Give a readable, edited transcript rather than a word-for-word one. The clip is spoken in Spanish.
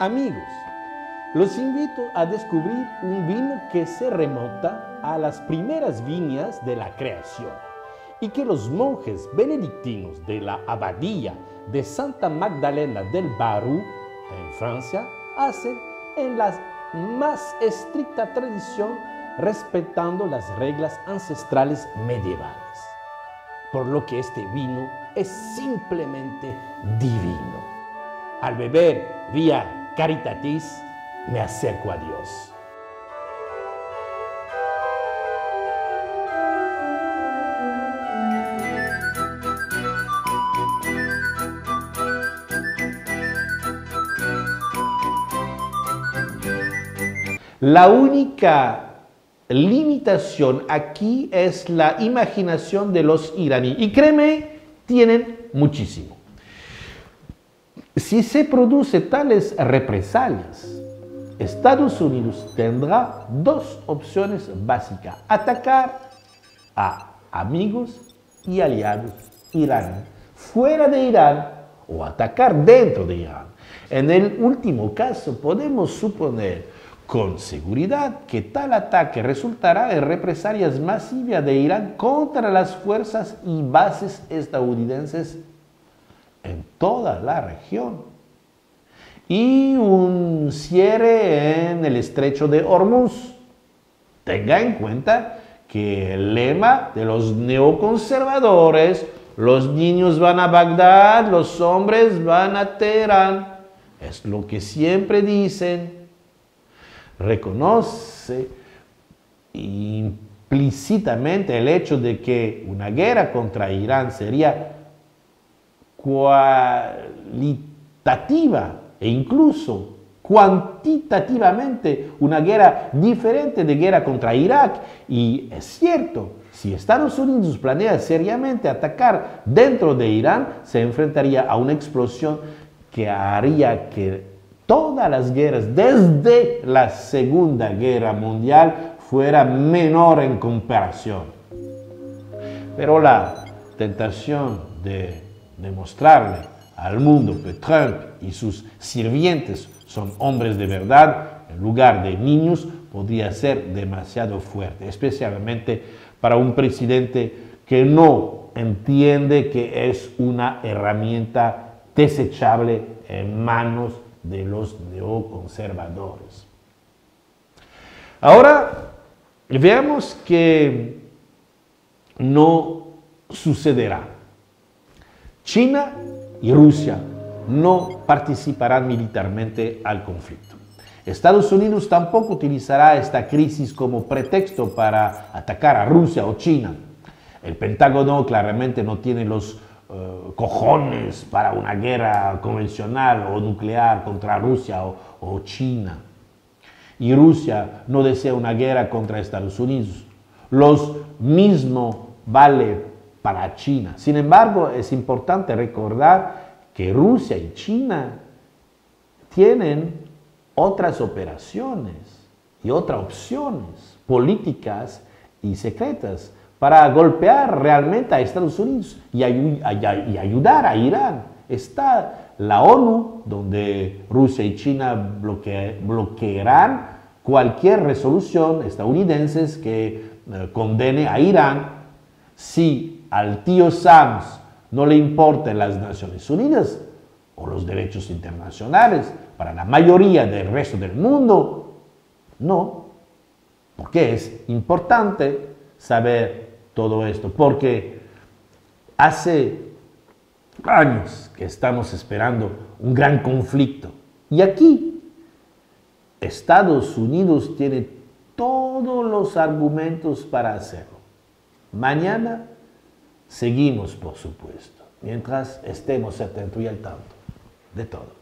Amigos, los invito a descubrir un vino que se remonta a las primeras viñas de la creación y que los monjes benedictinos de la abadía de Santa Magdalena del Barou, en Francia, hacen en la más estricta tradición, respetando las reglas ancestrales medievales. Por lo que este vino es simplemente divino. Al beber vía Caritatis, me acerco a Dios. La única limitación aquí es la imaginación de los iraníes. Y créeme, tienen muchísimo. Si se producen tales represalias, Estados Unidos tendrá dos opciones básicas: atacar a amigos y aliados iraníes fuera de Irán o atacar dentro de Irán. En el último caso, podemos suponer con seguridad que tal ataque resultará en represalias masivas de Irán contra las fuerzas y bases estadounidenses en toda la región y un cierre en el estrecho de Hormuz. Tenga en cuenta que el lema de los neoconservadores, los niños van a Bagdad, los hombres van a Teherán, es lo que siempre dicen. Reconoce implícitamente el hecho de que una guerra contra Irán sería cualitativa e incluso cuantitativamente una guerra diferente de guerra contra Irak. Y es cierto, si Estados Unidos planea seriamente atacar dentro de Irán, se enfrentaría a una explosión que haría que todas las guerras desde la Segunda Guerra Mundial fuera menor en comparación. Pero la tentación de demostrarle al mundo que Trump y sus sirvientes son hombres de verdad en lugar de niños podría ser demasiado fuerte, especialmente para un presidente que no entiende que es una herramienta desechable en manos de los neoconservadores. Ahora veamos que no sucederá. China y Rusia no participarán militarmente al conflicto. Estados Unidos tampoco utilizará esta crisis como pretexto para atacar a Rusia o China. El Pentágono claramente no tiene los cojones para una guerra convencional o nuclear contra Rusia o China. Y Rusia no desea una guerra contra Estados Unidos. Lo mismo vale para China. Sin embargo, es importante recordar que Rusia y China tienen otras operaciones y otras opciones políticas y secretas para golpear realmente a Estados Unidos y ayudar a Irán. Está la ONU, donde Rusia y China bloquearán cualquier resolución estadounidense que condene a Irán. Si al tío Sam no le importan las Naciones Unidas o los derechos internacionales, para la mayoría del resto del mundo, no. Porque es importante saber todo esto, porque hace años que estamos esperando un gran conflicto. Y aquí Estados Unidos tiene todos los argumentos para hacerlo. Mañana seguimos, por supuesto, mientras estemos atentos y al tanto de todo.